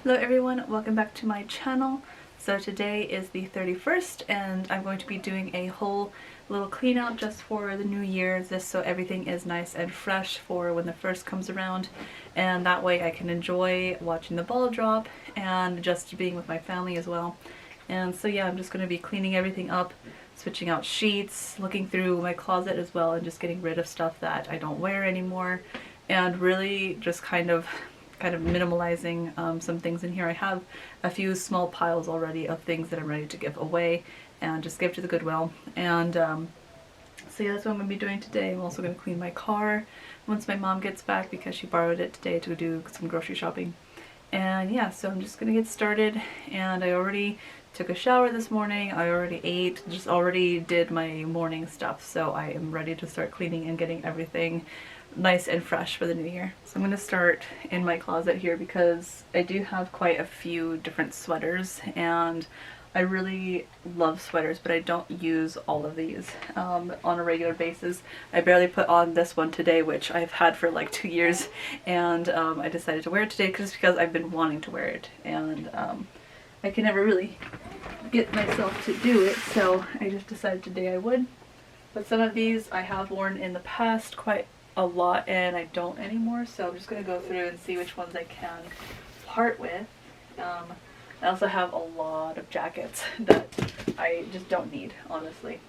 Hello everyone, welcome back to my channel. So today is the 31st and I'm going to be doing a whole little clean out just for the new year, just so everything is nice and fresh for when the first comes around, and that way I can enjoy watching the ball drop and just being with my family as well. And so yeah, I'm just going to be cleaning everything up, switching out sheets, looking through my closet as well, and just getting rid of stuff that I don't wear anymore, and really just kind of minimalizing some things in here. I have a few small piles already of things that I'm ready to give away and just give to the Goodwill. And so yeah, that's what I'm going to be doing today. I'm also going to clean my car once my mom gets back because she borrowed it today to do some grocery shopping. And yeah, so I'm just going to get started, and I already took a shower this morning, I already ate, just already did my morning stuff, so I am ready to start cleaning and getting everything nice and fresh for the new year. So I'm going to start in my closet here because I do have quite a few different sweaters, and I really love sweaters, but I don't use all of these on a regular basis. I barely put on this one today, which I've had for like 2 years, and I decided to wear it today because I've been wanting to wear it, and I can never really get myself to do it, so I just decided today I would. But some of these I have worn in the past quite a lot and I don't anymore, so I'm just going to go through and see which ones I can part with. I also have a lot of jackets that I just don't need, honestly.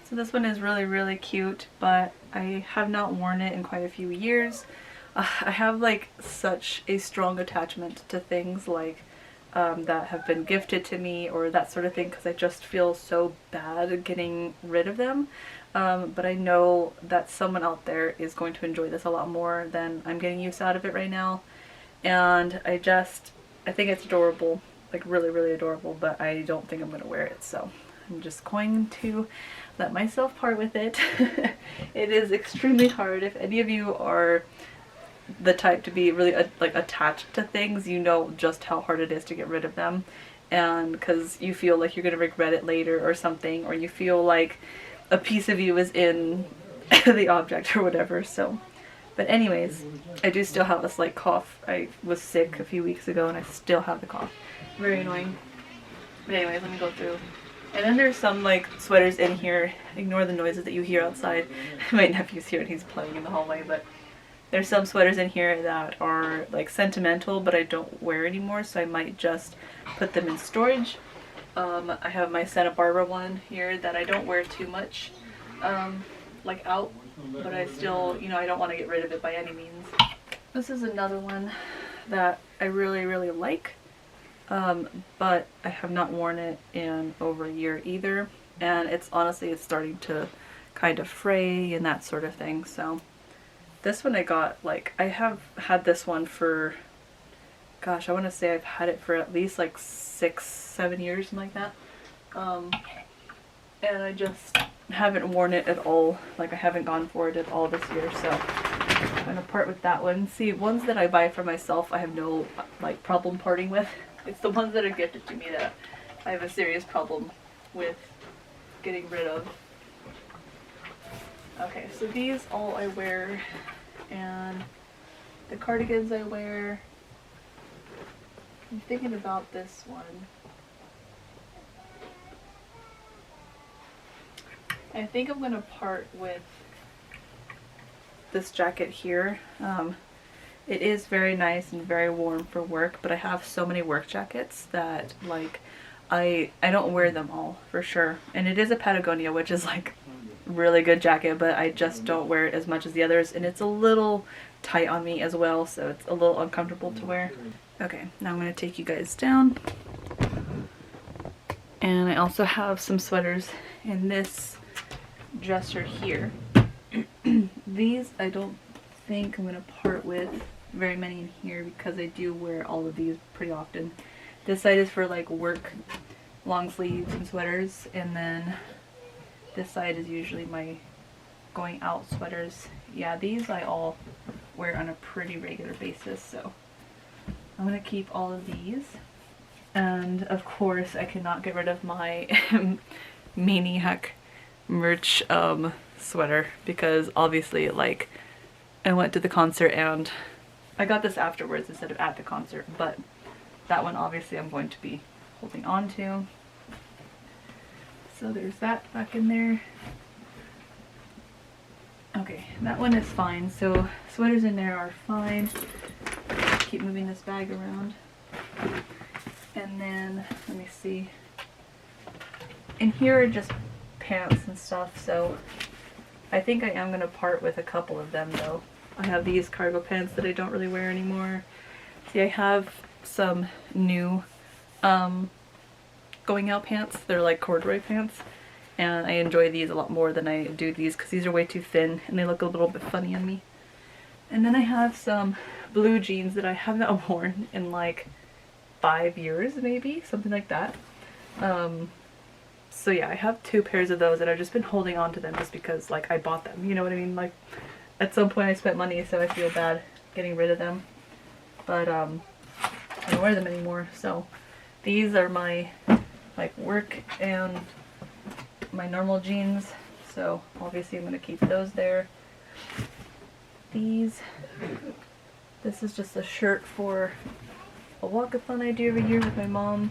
So this one is really cute, but I have not worn it in quite a few years. I have like such a strong attachment to things like that have been gifted to me or that sort of thing, because I just feel so bad getting rid of them. But I know that someone out there is going to enjoy this a lot more than I'm getting use out of it right now. And I think it's adorable, like really adorable, but I don't think I'm going to wear it, so I'm just going to let myself part with it. It is extremely hard. If any of you are the type to be really like attached to things, you know just how hard it is to get rid of them, and because you feel like you're going to regret it later or something, or you feel like a piece of you is in the object or whatever. So but anyways, I do still have a slight cough. I was sick a few weeks ago and I still have the cough. Very annoying. But anyways, let me go through. And then there's some like sweaters in here. Ignore the noises that you hear outside. My nephew's here and he's playing in the hallway, but there's some sweaters in here that are like sentimental, but I don't wear anymore, so I might just put them in storage. I have my Santa Barbara one here that I don't wear too much, like out, but I still, you know, I don't want to get rid of it by any means. This is another one that I really like, but I have not worn it in over a year either, and it's honestly, it's starting to kind of fray and that sort of thing. So this one I got, like, I have had this one for, gosh, I want to say I've had it for at least like 6-7 years, something like that. And I just haven't worn it at all. Like, I haven't gone for it at all this year, so I'm going to part with that one. See, ones that I buy for myself, I have no, like, problem parting with. It's the ones that are gifted to me that I have a serious problem with getting rid of. Okay, so these all I wear, and the cardigans I wear. I'm thinking about this one. I think I'm going to part with this jacket here. It is very nice and very warm for work, but I have so many work jackets that, like, I don't wear them all for sure. And it is a Patagonia, which is like really good jacket, but I just don't wear it as much as the others, and it's a little tight on me as well, so it's a little uncomfortable to wear. Okay, now I'm going to take you guys down. And I also have some sweaters in this dresser here. These I don't think I'm going to part with very many in here because I do wear all of these pretty often. This side is for like work long sleeves and sweaters, and then this side is usually my going out sweaters. Yeah, these I all wear on a pretty regular basis, so I'm going to keep all of these. And of course I cannot get rid of my Maniac merch sweater, because obviously, like, I went to the concert and I got this afterwards instead of at the concert, but that one obviously I'm going to be holding on to. So there's that back in there. Okay, that one is fine. So sweaters in there are fine. Keep moving this bag around. And then, let me see. In here are just pants and stuff, so I think I am going to part with a couple of them though. I have these cargo pants that I don't really wear anymore. See, I have some new going out pants. They're like corduroy pants, and I enjoy these a lot more than I do these because these are way too thin and they look a little bit funny on me. And then I have some blue jeans that I have not worn in like 5 years, maybe, something like that. So yeah, I have 2 pairs of those and I've just been holding on to them just because like I bought them, you know what I mean? Like at some point I spent money, so I feel bad getting rid of them. But I don't wear them anymore. So these are my like work and my normal jeans. So obviously I'm going to keep those there. This is just a shirt for a walk-a-thon I do every year with my mom.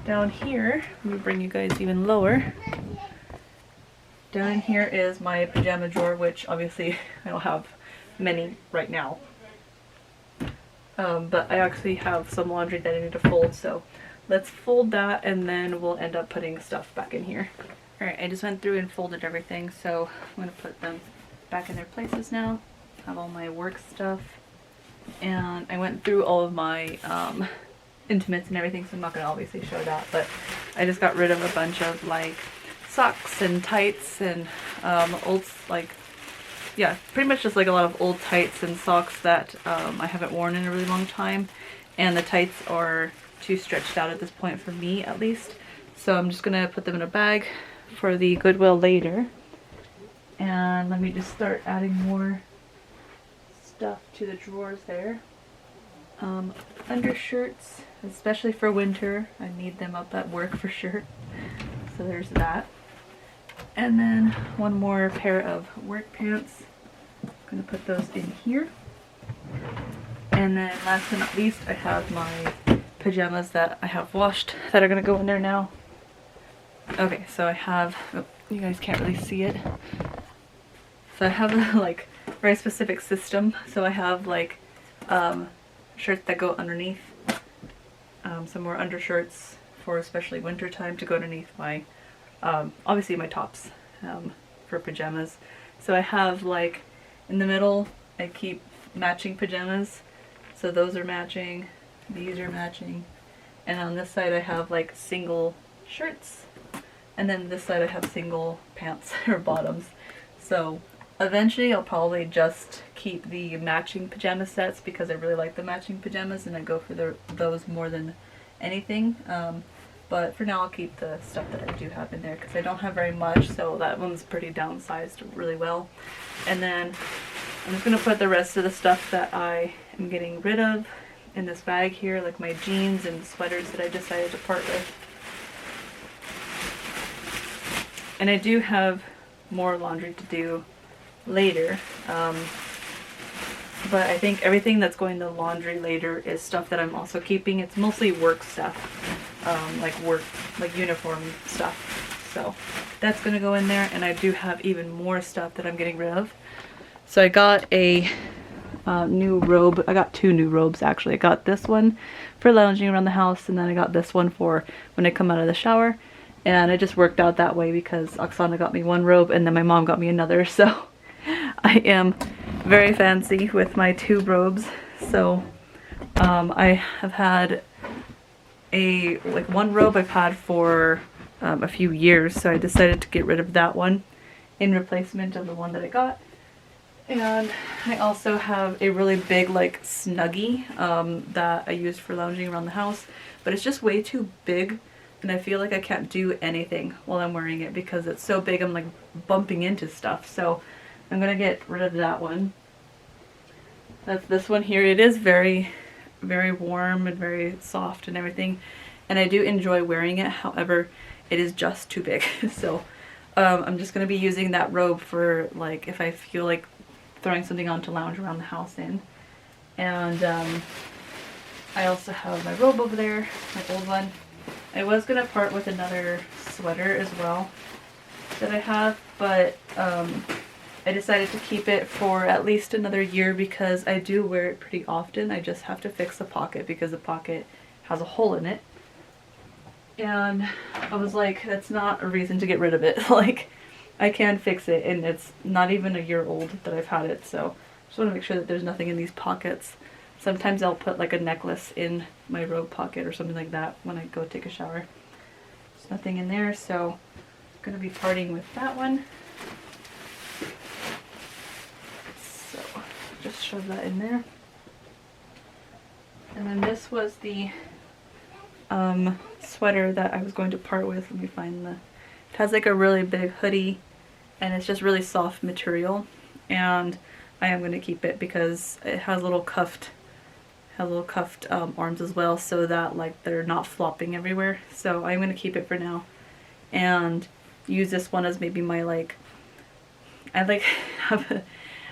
Down here, let me bring you guys even lower. Down here is my pajama drawer, which obviously I don't have many right now. But I actually have some laundry that I need to fold, so let's fold that and then we'll end up putting stuff back in here. Alright, I just went through and folded everything, so I'm going to put them back in their places now. I have all my work stuff. And I went through all of my intimates and everything, so I'm not going to obviously show that, but I just got rid of a bunch of like socks and tights and old, like, yeah, pretty much just like a lot of old tights and socks that I haven't worn in a really long time, and the tights are too stretched out at this point for me at least, so I'm just going to put them in a bag for the Goodwill later. And let me just start adding more stuff to the drawers there. Undershirts, especially for winter, I need them up at work for sure, so there's that. And then one more pair of work pants. I'm going to put those in here. And then last but not least, I have my pajamas that I have washed that are going to go in there now. Okay, so I have, oh, you guys can't really see it. So I have a like very specific system. So I have like shirts that go underneath, some more undershirts for especially winter time to go underneath my obviously my tops for pajamas. So I have like in the middle I keep matching pajamas, so those are matching, these are matching, and on this side I have like single shirts, and then this side I have single pants or bottoms. So eventually I'll probably just keep the matching pajama sets because I really like the matching pajamas and I go for those more than anything. But for now I'll keep the stuff that I do have in there because I don't have very much, so that one's pretty downsized really well. And then I'm just going to put the rest of the stuff that I am getting rid of in this bag here, like my jeans and sweaters that I decided to part with. And I do have more laundry to do later, but I think everything that's going to laundry later is stuff that I'm also keeping. It's mostly work stuff, like uniform stuff, so that's gonna go in there. And I do have even more stuff that I'm getting rid of. So I got a new robe. I got 2 new robes actually. I got this one for lounging around the house, and then I got this one for when I come out of the shower. And it just worked out that way because Oksana got me one robe and then my mom got me another, so I am very fancy with my 2 robes. So I have had one robe I've had for a few years, so I decided to get rid of that one in replacement of the one that I got. And I also have a really big like Snuggie that I used for lounging around the house, but it's just way too big and I feel like I can't do anything while I'm wearing it because it's so big. I'm like bumping into stuff, so I'm gonna get rid of that one. That's this one here. It is very, very warm and very soft and everything, and I do enjoy wearing it. However, it is just too big. So I'm just gonna be using that robe for like if I feel like throwing something on to lounge around the house in. And I also have my robe over there, my old one. I was going to part with another sweater as well that I have, but I decided to keep it for at least another year because I do wear it pretty often. I just have to fix the pocket because the pocket has a hole in it. And I was like, that's not a reason to get rid of it. Like, I can fix it, and it's not even a year old that I've had it, so I just want to make sure that there's nothing in these pockets. Sometimes I'll put like a necklace in my robe pocket or something like that when I go take a shower. There's nothing in there, so I'm going to be parting with that one. So just shove that in there. And then this was the sweater that I was going to part with. Let me find the... It has like a really big hoodie, and it's just really soft material, and I am going to keep it because it has little cuffed arms as well, so that like they're not flopping everywhere. So I'm going to keep it for now and use this one as maybe my like... I like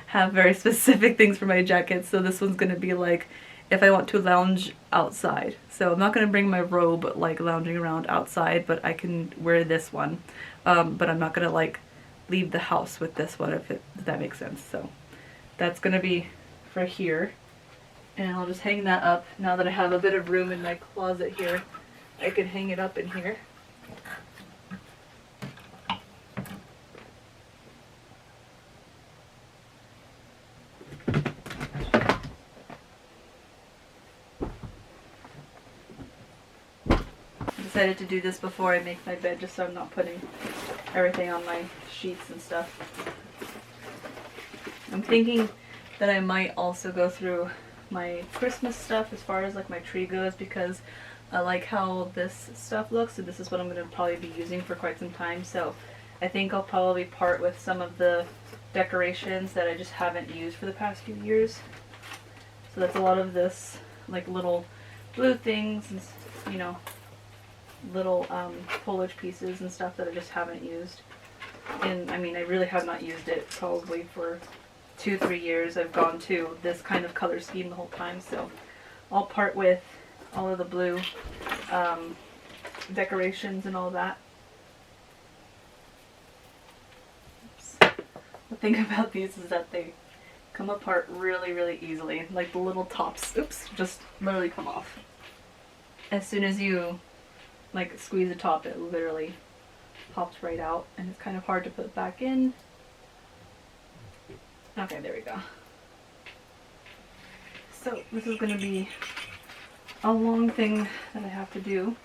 have very specific things for my jackets, so this one's going to be like if I want to lounge outside. So I'm not going to bring my robe like lounging around outside, but I can wear this one. But I'm not going to like leave the house with this one if that makes sense. So that's going to be for here. And I'll just hang that up. Now that I have a bit of room in my closet here, I can hang it up in here. I decided to do this before I make my bed just so I'm not putting everything on my sheets and stuff. I'm thinking that I might also go through my Christmas stuff as far as like my tree goes, because I like how this stuff looks, so this is what I'm going to probably be using for quite some time. So I think I'll probably part with some of the decorations that I just haven't used for the past few years. So that's a lot of this like little blue things and, you know, little foliage pieces and stuff that I just haven't used. And I mean, I really have not used it probably for 2-3 years. I've gone to this kind of color scheme the whole time, so I'll part with all of the blue decorations and all that. Oops. The thing about these is that they come apart really easily. Like the little tops, oops, just literally come off. As soon as you like squeeze the top, it literally pops right out, and it's kind of hard to put back in. Okay, there we go. So this is going to be a long thing that I have to do.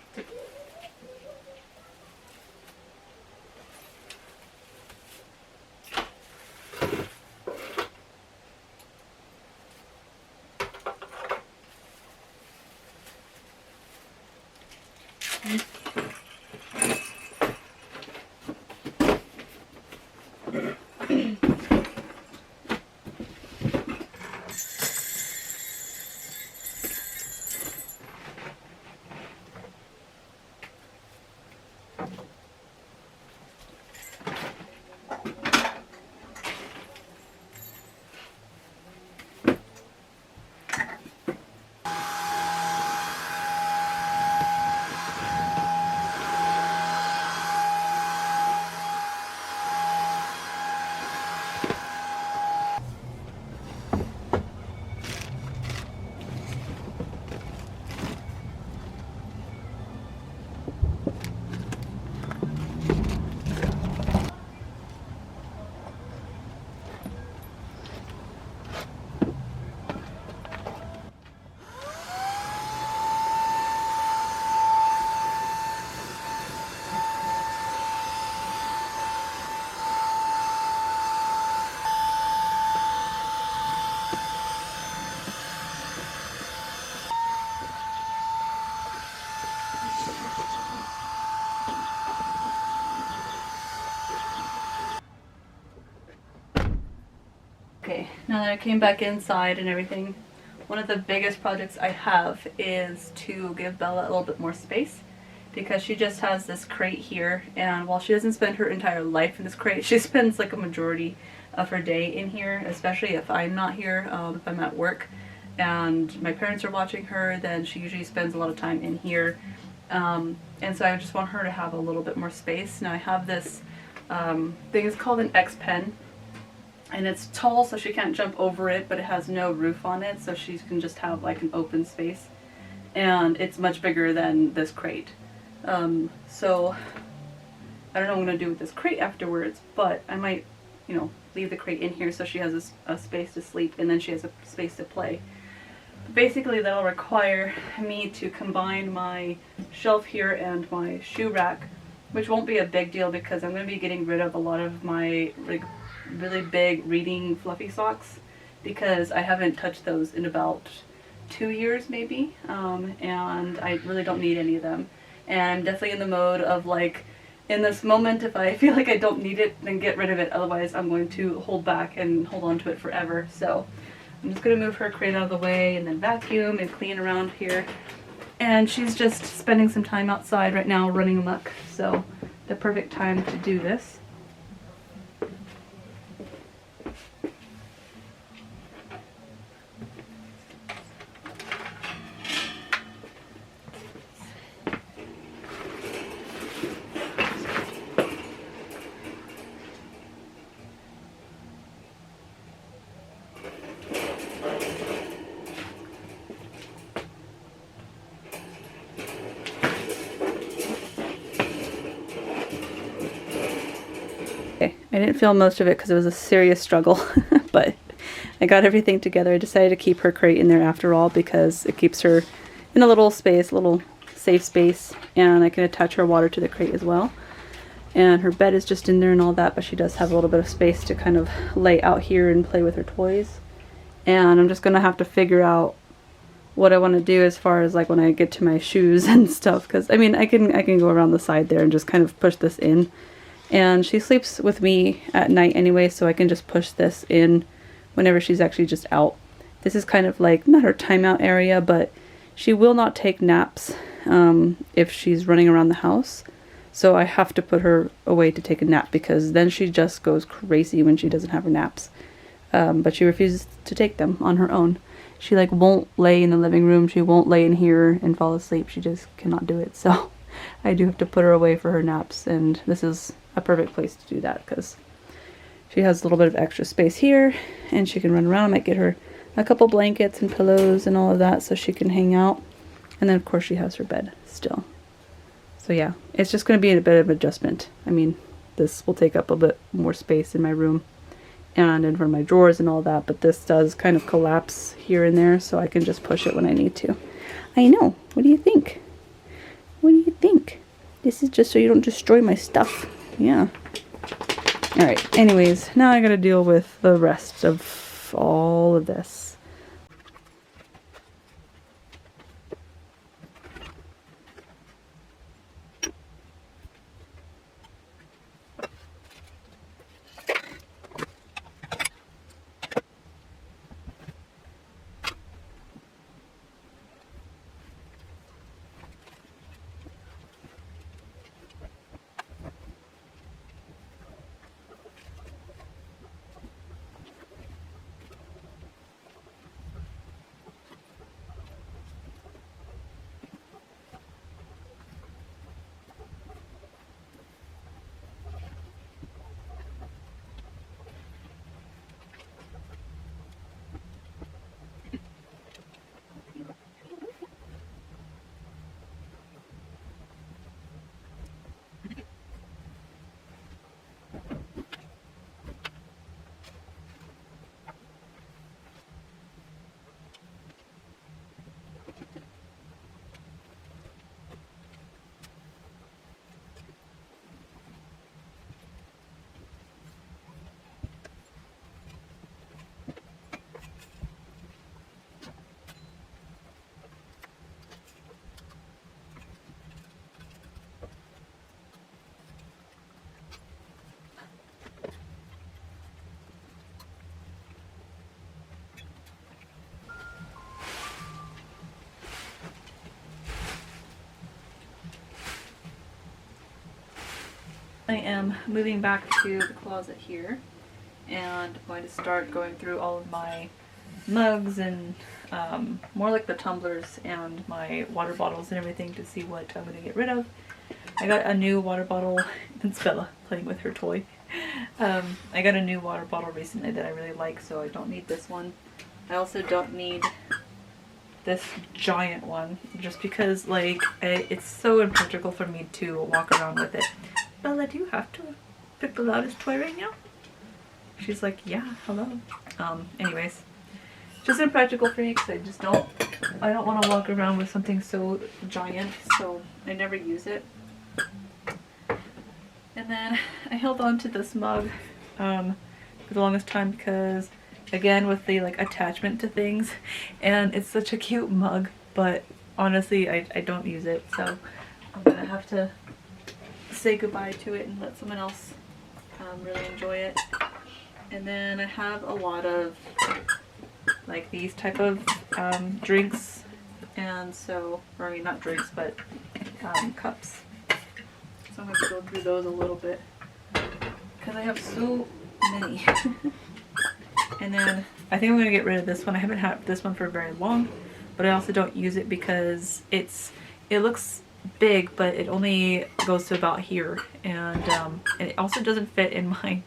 Okay, now that I came back inside and everything, one of the biggest projects I have is to give Bella a little bit more space, because she just has this crate here, and while she doesn't spend her entire life in this crate, she spends like a majority of her day in here, especially if I'm not here, if I'm at work. and my parents are watching her, then she usually spends a lot of time in here. And so I just want her to have a little bit more space. Now I have this thing, it's called an X pen, and it's tall so she can't jump over it, but it has no roof on it, so she can just have like an open space. And it's much bigger than this crate. So I don't know what I'm going to do with this crate afterwards, but I might, you know, leave the crate in here so she has a space to sleep and then she has a space to play. But basically that'll require me to combine my shelf here and my shoe rack, which won't be a big deal because I'm going to be getting rid of a lot of my really big reading fluffy socks because I haven't touched those in about 2 years maybe, and I really don't need any of them. And I'm definitely in the mode of like, in this moment, if I feel like I don't need it, then get rid of it. Otherwise, I'm going to hold back and hold on to it forever. So I'm just going to move her crate out of the way and then vacuum and clean around here. And she's just spending some time outside right now running amok. So the perfect time to do this. Okay, I didn't film most of it because it was a serious struggle, but I got everything together. I decided to keep her crate in there after all because it keeps her in a little space, a little safe space, and I can attach her water to the crate as well. And her bed is just in there and all that, but she does have a little bit of space to kind of lay out here and play with her toys. And I'm just gonna have to figure out what I want to do as far as like when I get to my shoes and stuff, because I mean I can go around the side there and just kind of push this in. And she sleeps with me at night anyway, so I can just push this in whenever she's actually just out. This is kind of like, not her timeout area, but she will not take naps if she's running around the house. So I have to put her away to take a nap because then she just goes crazy when she doesn't have her naps. But she refuses to take them on her own. She like won't lay in the living room, she won't lay in here and fall asleep. She just cannot do it. So I do have to put her away for her naps, and this is a perfect place to do that because she has a little bit of extra space here and she can run around. I might get her a couple blankets and pillows and all of that so she can hang out. And then of course she has her bed still. So yeah, it's just going to be a bit of adjustment. I mean, this will take up a bit more space in my room and in front of my drawers and all that, but this does kind of collapse here and there so I can just push it when I need to. I know. What do you think? What do you think? This is just so you don't destroy my stuff. Yeah. Alright, anyways, now I gotta deal with the rest of all of this. I am moving back to the closet here and I'm going to start going through all of my mugs and more like the tumblers and my water bottles and everything to see what I'm gonna get rid of. I got a new water bottle. It's Bella playing with her toy. I got a new water bottle recently that I really like, so I don't need this one. I also don't need this giant one, just because like it's so impractical for me to walk around with it. Bella, do you have to pick the loudest toy right now? She's like, yeah, hello. Anyways, just impractical for me because I don't want to walk around with something so giant, so I never use it. And then I held on to this mug for the longest time because, again, with the like attachment to things, and it's such a cute mug, but honestly I don't use it, so I'm gonna have to say goodbye to it and let someone else really enjoy it. And then I have a lot of like these type of drinks, and so, or I mean not drinks, but cups. So I'm going to go through those a little bit because I have so many. And then I think I'm going to get rid of this one. I haven't had this one for very long, but I also don't use it because it looks big, but it only goes to about here, and it also doesn't fit in my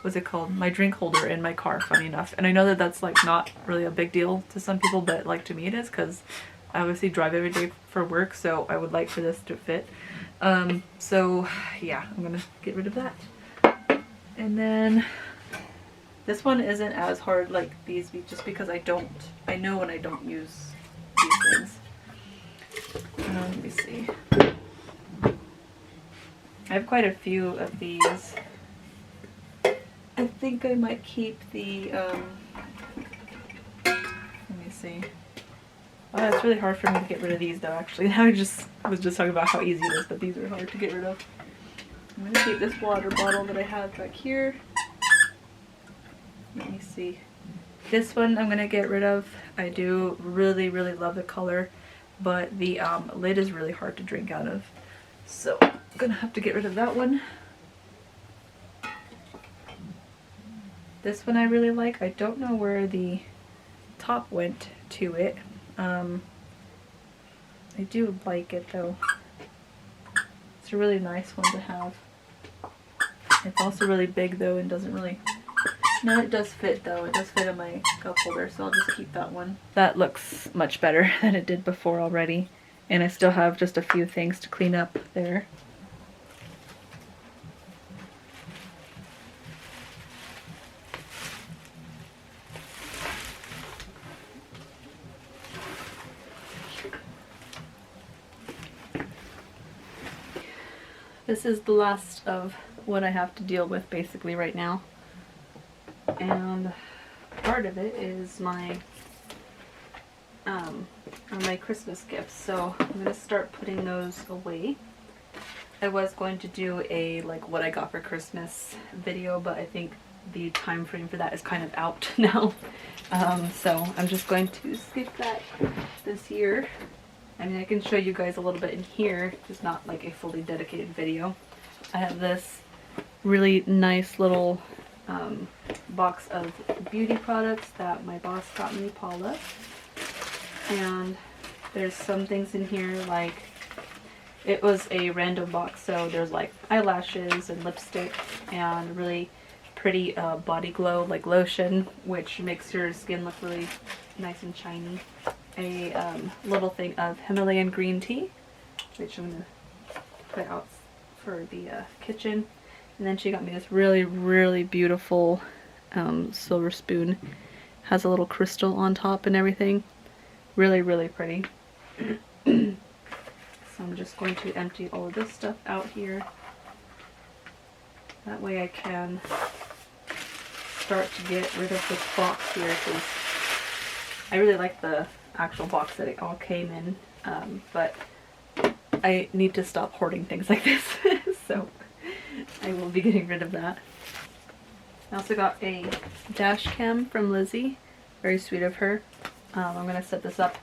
what's it called, my drink holder in my car, funny enough. And I know that that's like not really a big deal to some people, but like to me it is, because I obviously drive every day for work, so I would like for this to fit. So yeah, I'm gonna get rid of that. And then this one isn't as hard like these, just because I know when I don't use these things. Let me see. I have quite a few of these. I think I might keep the, let me see. Oh, it's really hard for me to get rid of these though, actually. I was just talking about how easy it is, but these are hard to get rid of. I'm going to keep this water bottle that I have back here. Let me see. This one I'm going to get rid of. I do really, really love the color, but the lid is really hard to drink out of. So I'm going to have to get rid of that one. This one I really like. I don't know where the top went to it. I do like it though. It's a really nice one to have. It's also really big though and doesn't really... No, it does fit though. It does fit in my cup holder, so I'll just keep that one. That looks much better than it did before already. And I still have just a few things to clean up there. This is the last of what I have to deal with basically right now. And part of it is my Christmas gifts, so I'm going to start putting those away. I was going to do a like what I got for Christmas video, but I think the time frame for that is kind of out now. So I'm just going to skip that this year. I mean, I can show you guys a little bit in here, just not like a fully dedicated video. I have this really nice little box of beauty products that my boss got me, Paula. And there's some things in here, like, it was a random box, so there's like eyelashes and lipstick and really pretty body glow, like lotion, which makes your skin look really nice and shiny. A little thing of Himalayan green tea, which I'm going to put out for the kitchen. And then she got me this really, really beautiful silver spoon. Has a little crystal on top and everything. Really, really pretty. So I'm just going to empty all of this stuff out here. That way I can start to get rid of this box here, because I really like the actual box that it all came in, but I need to stop hoarding things like this. So I will be getting rid of that. I also got a dash cam from Lizzie. Very sweet of her. I'm going to set this up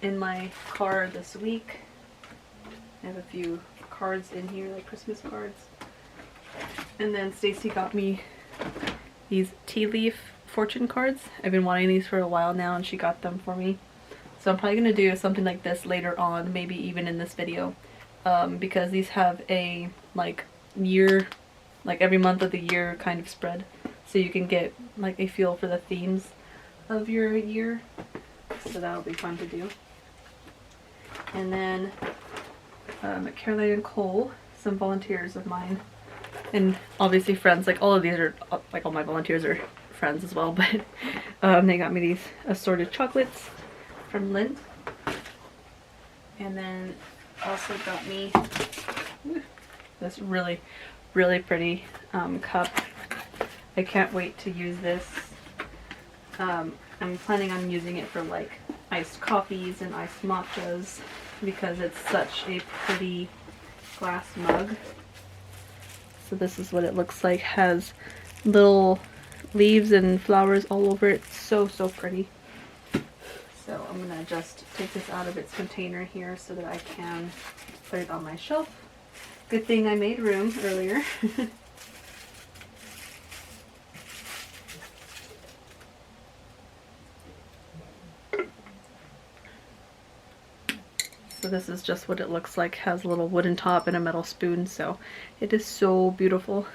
in my car this week. I have a few cards in here, like Christmas cards. And then Stacy got me these tea leaf fortune cards. I've been wanting these for a while now and she got them for me. So I'm probably going to do something like this later on, maybe even in this video, because these have a like year, like every month of the year kind of spread. So you can get like a feel for the themes of your year. So that'll be fun to do. And then Caroline and Cole, some volunteers of mine. And obviously friends, like all of these are, like all my volunteers are friends as well, but they got me these assorted chocolates from Lindt. And then also got me this really, really pretty cup. I can't wait to use this. I'm planning on using it for like iced coffees and iced matchas because it's such a pretty glass mug. So this is what it looks like. Has little leaves and flowers all over it. So, so pretty. So I'm gonna just take this out of its container here so that I can put it on my shelf. Good thing I made room earlier. So this is just what it looks like. Has a little wooden top and a metal spoon, so it is so beautiful.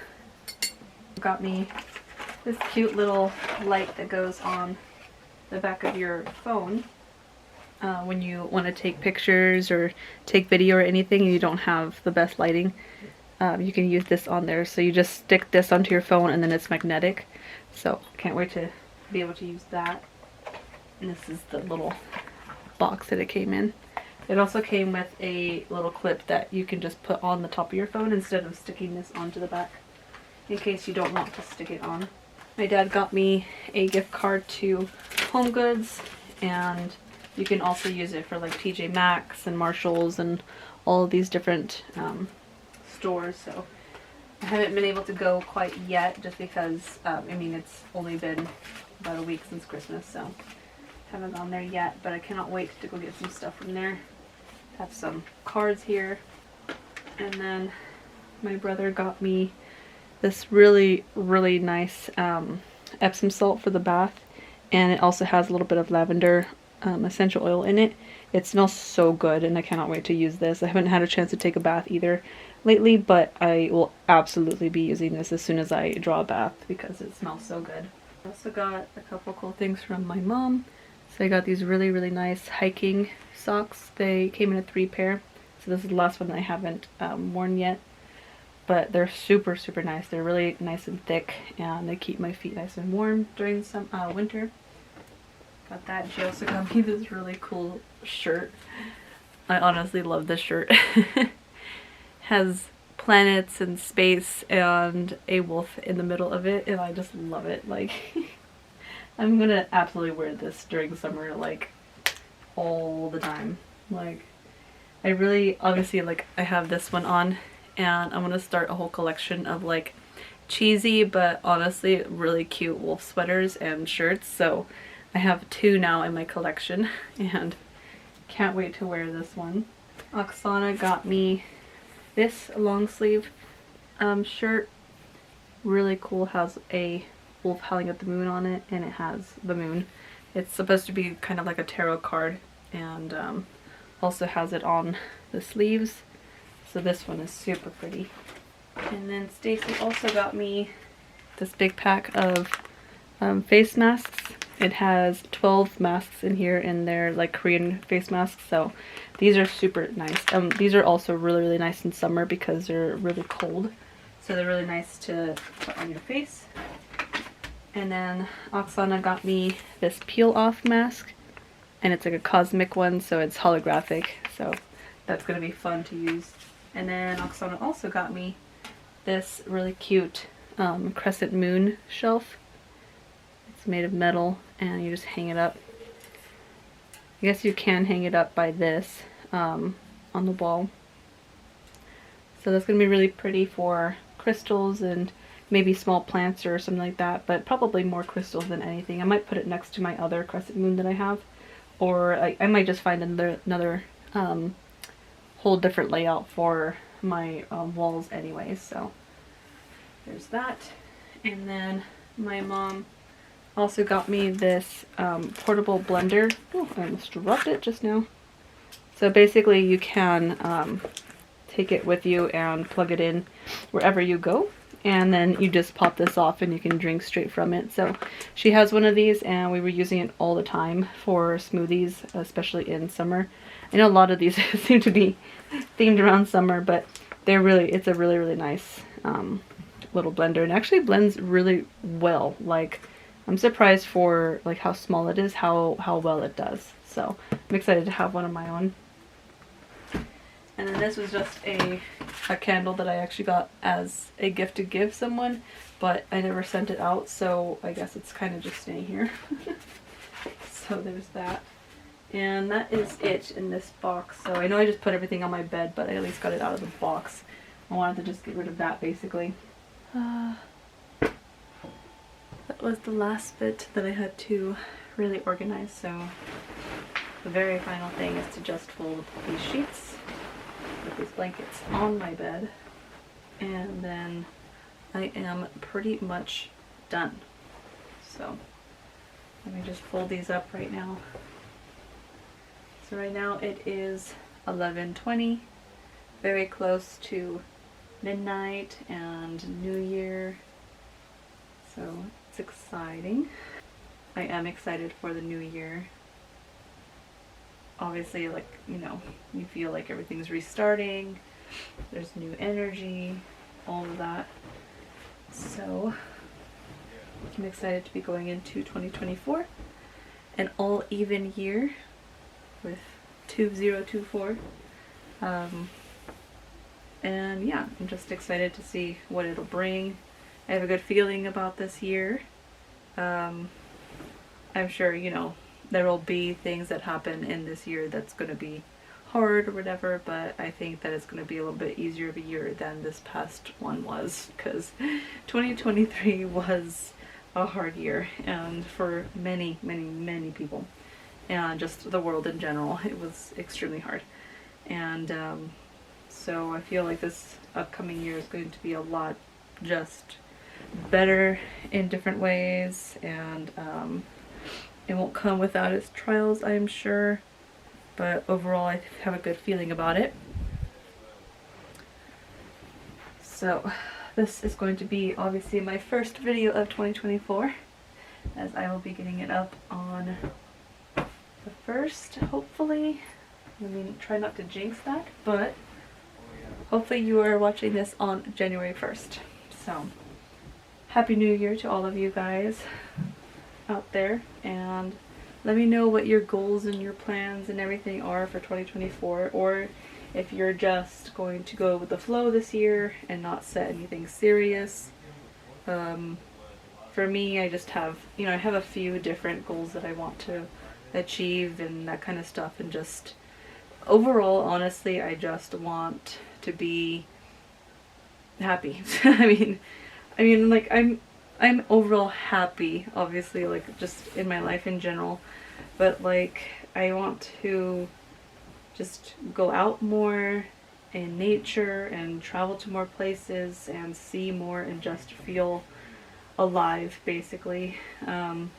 Got me this cute little light that goes on the back of your phone when you want to take pictures or take video or anything and you don't have the best lighting. You can use this on there. So you just stick this onto your phone and then it's magnetic. So can't wait to be able to use that. And this is the little box that it came in. It also came with a little clip that you can just put on the top of your phone instead of sticking this onto the back, in case you don't want to stick it on. My dad got me a gift card to Home Goods, and you can also use it for like TJ Maxx and Marshalls and all of these different stores. So I haven't been able to go quite yet just because, I mean, it's only been about a week since Christmas, so haven't gone there yet, but I cannot wait to go get some stuff from there. Have some cards here. And then my brother got me this really, really nice Epsom salt for the bath, and it also has a little bit of lavender essential oil in it. It smells so good and I cannot wait to use this. I haven't had a chance to take a bath either lately, but I will absolutely be using this as soon as I draw a bath because it smells so good. I also got a couple cool things from my mom. So I got these really, really nice hiking socks. They came in a 3-pair. So this is the last one that I haven't worn yet. But they're super, super nice. They're really nice and thick, and they keep my feet nice and warm during some winter. Got that. She also got me this really cool shirt. I honestly love this shirt. Has planets and space and a wolf in the middle of it, and I just love it. Like, I'm gonna absolutely wear this during summer, like, all the time. Like, I really, obviously, like, I have this one on, and I'm gonna start a whole collection of, like, cheesy, but honestly, really cute wolf sweaters and shirts, so I have 2 now in my collection, and can't wait to wear this one. Oksana got me this long sleeve shirt. Really cool, has a wolf howling at the moon on it, and it has the moon. It's supposed to be kind of like a tarot card, and also has it on the sleeves. So this one is super pretty. And then Stacy also got me this big pack of face masks. It has 12 masks in here, and they're like Korean face masks, so these are super nice. These are also really, really nice in summer because they're really cold, so they're really nice to put on your face. And then Oksana got me this peel off mask, and it's like a cosmic one, so it's holographic, so that's gonna be fun to use. And then Oksana also got me this really cute crescent moon shelf. It's made of metal, and you just hang it up. I guess you can hang it up by this on the wall. So that's gonna be really pretty for crystals and maybe small plants or something like that, but probably more crystals than anything. I might put it next to my other crescent moon that I have, or I might just find another whole different layout for my walls anyways. So there's that. And then my mom Also got me this portable blender. Oh, I almost dropped it just now. So basically you can take it with you and plug it in wherever you go. And then you just pop this off and you can drink straight from it. So she has one of these and we were using it all the time for smoothies, especially in summer. I know a lot of these seem to be themed around summer, but it's a really, really nice little blender. And actually blends really well. Like, I'm surprised for like how small it is, how well it does. So I'm excited to have one of my own. And then this was just a candle that I actually got as a gift to give someone, but I never sent it out, so I guess it's kind of just staying here. So there's that. And that is it in this box. So I know I just put everything on my bed, but I at least got it out of the box. I wanted to just get rid of that, basically. That was the last bit that I had to really organize, so the very final thing is to just fold these sheets with these blankets on my bed, and then I am pretty much done. So let me just fold these up right now. So right now it is 11:20, very close to midnight and New Year, so it's exciting. I am excited for the new year. Obviously, like, you know, you feel like everything's restarting, there's new energy, all of that. So I'm excited to be going into 2024, an all even year with 2024. And yeah, I'm just excited to see what it'll bring. I have a good feeling about this year. I'm sure, you know, there will be things that happen in this year that's going to be hard or whatever, but I think that it's going to be a little bit easier of a year than this past one was, because 2023 was a hard year, and for many, many, many people, and just the world in general, it was extremely hard. And so I feel like this upcoming year is going to be a lot just better in different ways, and it won't come without its trials, I'm sure, but overall I have a good feeling about it. So this is going to be obviously my first video of 2024, as I will be getting it up on the 1st, hopefully. I mean, try not to jinx that, but hopefully you are watching this on January 1st. So Happy New Year to all of you guys out there, and let me know what your goals and your plans and everything are for 2024, or if you're just going to go with the flow this year and not set anything serious. For me, I just have, you know, I have a few different goals that I want to achieve and that kind of stuff, and just overall, honestly, I just want to be happy. I mean, like, I'm overall happy, obviously, like, just in my life in general, but, like, I want to just go out more in nature and travel to more places and see more and just feel alive, basically, and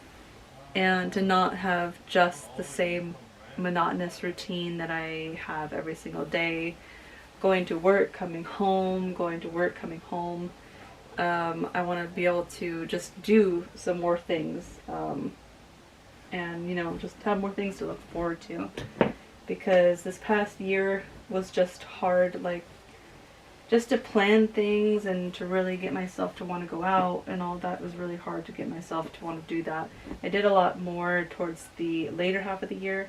to not have just the same monotonous routine that I have every single day, going to work, coming home, going to work, coming home. I want to be able to just do some more things, and, you know, just have more things to look forward to, because this past year was just hard, like, just to plan things and to really get myself to want to go out and all that was really hard to get myself to want to do that. I did a lot more towards the later half of the year,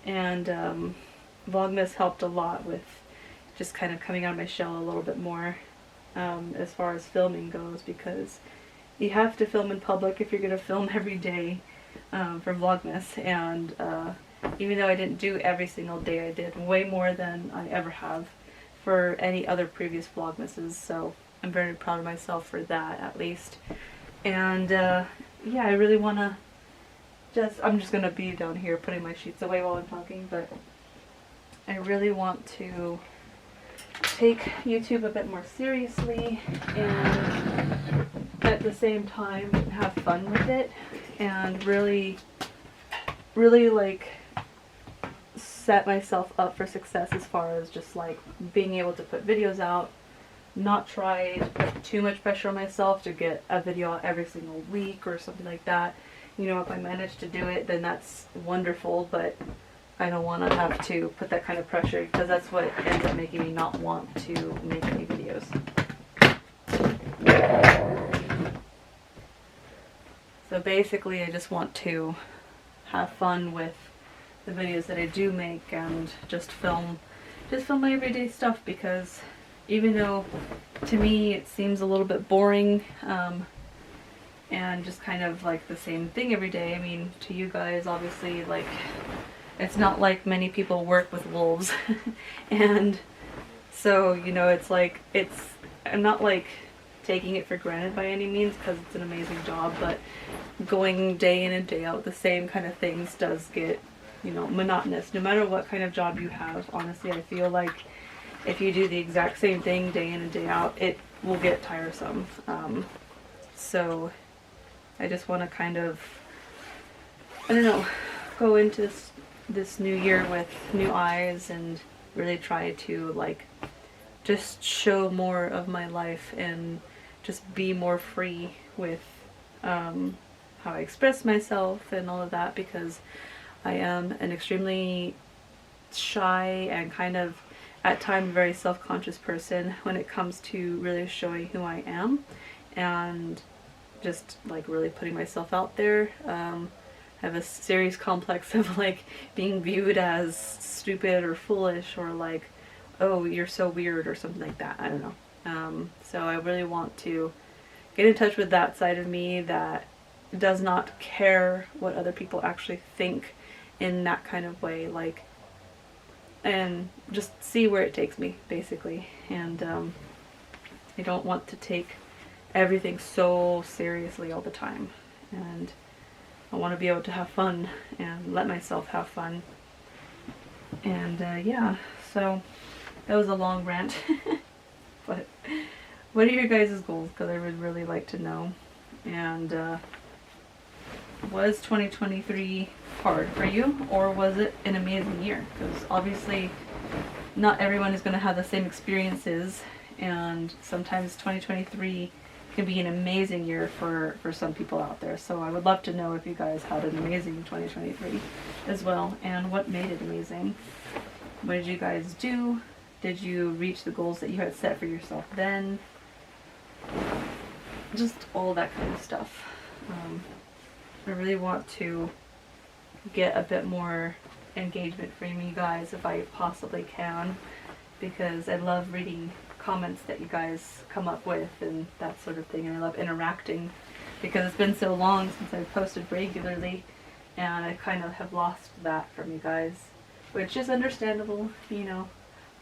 and Vlogmas helped a lot with just kind of coming out of my shell a little bit more. As far as filming goes, because you have to film in public if you're going to film every day for Vlogmas, and even though I didn't do every single day, I did way more than I ever have for any other previous Vlogmases, so I'm very proud of myself for that, at least. And yeah, I really want to I'm just going to be down here putting my sheets away while I'm talking, but I really want to take YouTube a bit more seriously and at the same time have fun with it, and really like set myself up for success as far as just like being able to put videos out, not try to put too much pressure on myself to get a video out every single week or something like that. You know, if I manage to do it, then that's wonderful, but I don't want to have to put that kind of pressure, because that's what ends up making me not want to make any videos. So basically I just want to have fun with the videos that I do make and just film my everyday stuff, because even though to me it seems a little bit boring and just kind of like the same thing every day, I mean, to you guys obviously, like, it's not like many people work with wolves and so, you know, it's like, I'm not like taking it for granted by any means, because it's an amazing job, but going day in and day out the same kind of things does get, you know, monotonous. No matter what kind of job you have, honestly, I feel like if you do the exact same thing day in and day out, it will get tiresome. So I just want to kind of, I don't know, go into this new year with new eyes and really try to like just show more of my life and just be more free with how I express myself and all of that, because I am an extremely shy and kind of at times very self-conscious person when it comes to really showing who I am and just like really putting myself out there. I have a serious complex of like being viewed as stupid or foolish or like, oh, you're so weird or something like that. I don't know. So I really want to get in touch with that side of me that does not care what other people actually think in that kind of way, like, and just see where it takes me, basically. And I don't want to take everything so seriously all the time, and I want to be able to have fun and let myself have fun. And yeah, so that was a long rant. But what are your guys' goals? Because I would really like to know. And was 2023 hard for you, or was it an amazing year? Because obviously not everyone is going to have the same experiences, and sometimes 2023 can be an amazing year for some people out there. So I would love to know if you guys had an amazing 2023 as well, and what made it amazing. What did you guys do? Did you reach the goals that you had set for yourself then? Just all that kind of stuff. I really want to get a bit more engagement from you guys if I possibly can, because I love reading comments that you guys come up with and that sort of thing, and I love interacting, because it's been so long since I've posted regularly and I kind of have lost that from you guys, which is understandable. You know,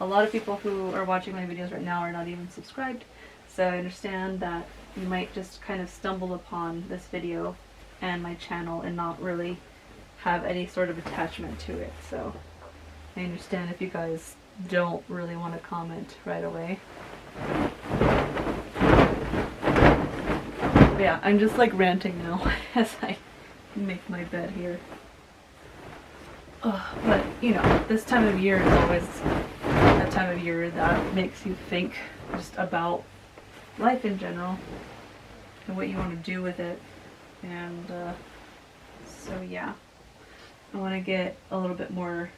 a lot of people who are watching my videos right now are not even subscribed, so I understand that you might just kind of stumble upon this video and my channel and not really have any sort of attachment to it. So I understand if you guys don't really want to comment right away. But yeah, I'm just like ranting now as I make my bed here. But you know, this time of year is always a time of year that makes you think just about life in general and what you want to do with it. And so yeah, I want to get a little bit more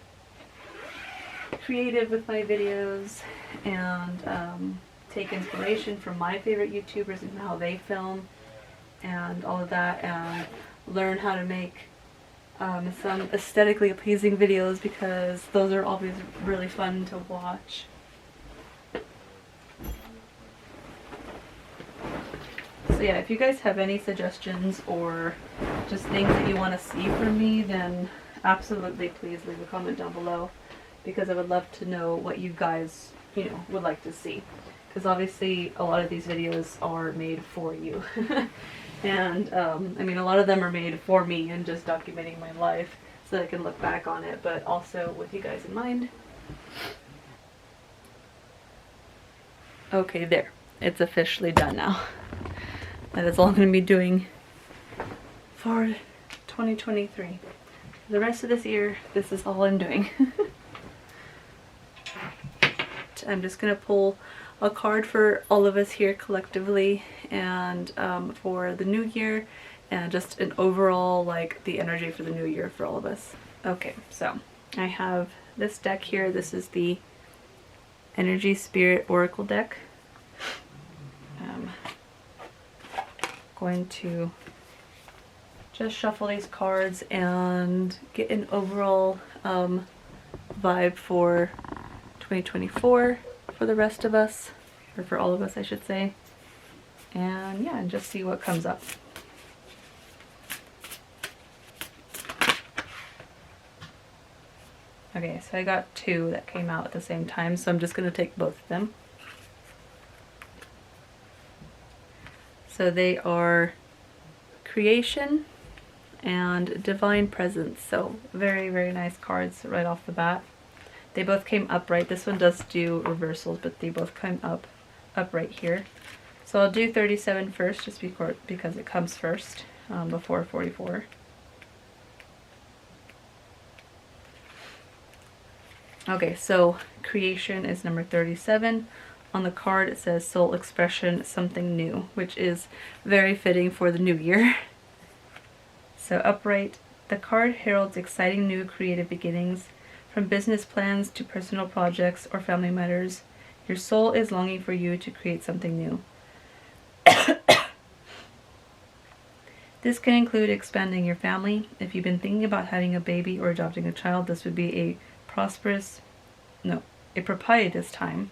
creative with my videos and take inspiration from my favorite YouTubers and how they film and all of that, and learn how to make some aesthetically pleasing videos, because those are always really fun to watch. So yeah, if you guys have any suggestions or just things that you want to see from me, then absolutely please leave a comment down below, because I would love to know what you guys, you know, would like to see. Because obviously a lot of these videos are made for you. And I mean, a lot of them are made for me and just documenting my life so that I can look back on it, but also with you guys in mind. Okay, there. It's officially done now. That is all I'm going to be doing for 2023. The rest of this year, this is all I'm doing. I'm just gonna pull a card for all of us here collectively, and for the new year, and just an overall, like, the energy for the new year for all of us. Okay, so I have this deck here. This is the Energy Spirit Oracle deck. Going to just shuffle these cards and get an overall vibe for 2024 for the rest of us, or for all of us I should say, and yeah, and just see what comes up. Okay, so I got two that came out at the same time, so I'm just going to take both of them. So they are Creation and Divine Presence. So very, very nice cards right off the bat. They both came upright. This one does do reversals, but they both came upright here. So I'll do 37 first, just because it comes first, before 44. Okay, so Creation is number 37. On the card it says Soul Expression, Something New, which is very fitting for the new year. So upright, the card heralds exciting new creative beginnings. From business plans to personal projects or family matters, your soul is longing for you to create something new. This can include expanding your family. If you've been thinking about having a baby or adopting a child, this would be a propitious time.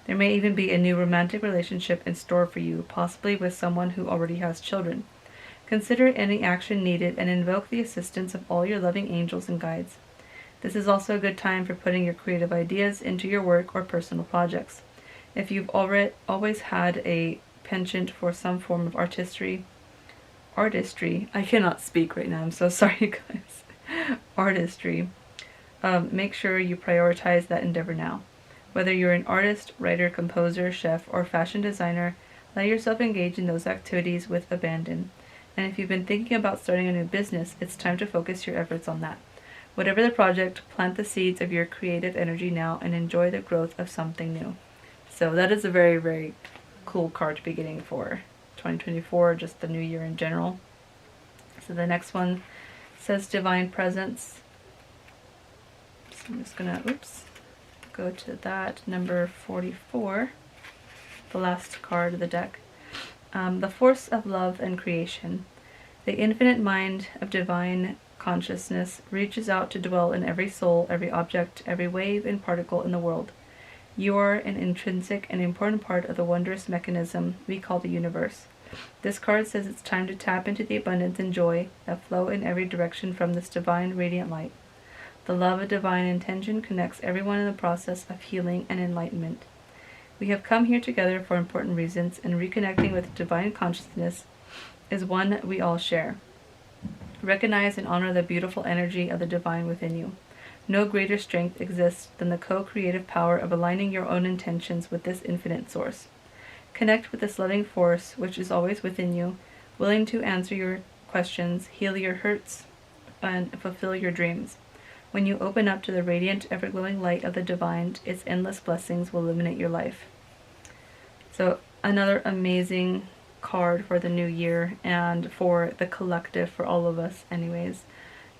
There may even be a new romantic relationship in store for you, possibly with someone who already has children. Consider any action needed and invoke the assistance of all your loving angels and guides. This is also a good time for putting your creative ideas into your work or personal projects. If you've always had a penchant for some form of artistry, I cannot speak right now, I'm so sorry guys, artistry, make sure you prioritize that endeavor now. Whether you're an artist, writer, composer, chef, or fashion designer, let yourself engage in those activities with abandon. And if you've been thinking about starting a new business, it's time to focus your efforts on that. Whatever the project, plant the seeds of your creative energy now and enjoy the growth of something new. So that is a very, very cool card to be getting for 2024, just the new year in general. So the next one says Divine Presence. So I'm just gonna, go to that, number 44, the last card of the deck. The Force of Love and Creation. The infinite mind of divine consciousness reaches out to dwell in every soul, every object, every wave and particle in the world. You are an intrinsic and important part of the wondrous mechanism we call the universe. This card says it's time to tap into the abundance and joy that flow in every direction from this divine radiant light. The love of divine intention connects everyone in the process of healing and enlightenment. We have come here together for important reasons, and reconnecting with divine consciousness is one we all share. Recognize and honor the beautiful energy of the divine within you. No greater strength exists than the co-creative power of aligning your own intentions with this infinite source. Connect with this loving force which is always within you, willing to answer your questions, heal your hurts, and fulfill your dreams. When you open up to the radiant, ever-glowing light of the divine, its endless blessings will illuminate your life. So another amazing card for the new year and for the collective, for all of us anyways.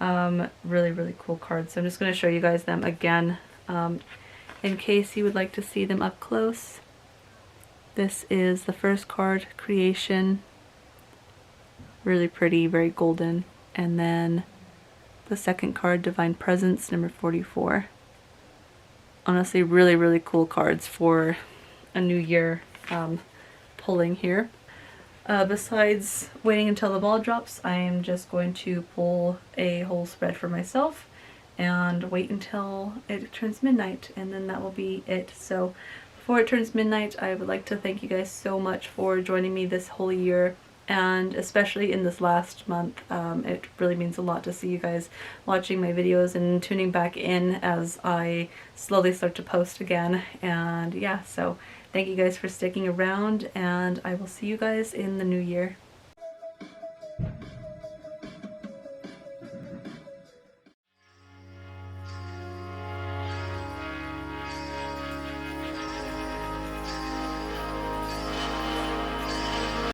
Really, really cool cards. So I'm just going to show you guys them again in case you would like to see them up close. This is the first card, Creation. Really pretty, very golden. And then the second card, Divine Presence, number 44. Honestly, really, really cool cards for a new year pulling here. Besides waiting until the ball drops, I am just going to pull a whole spread for myself and wait until it turns midnight, and then that will be it. So before it turns midnight, I would like to thank you guys so much for joining me this whole year, and especially in this last month. It really means a lot to see you guys watching my videos and tuning back in as I slowly start to post again. And yeah, so thank you guys for sticking around, and I will see you guys in the new year.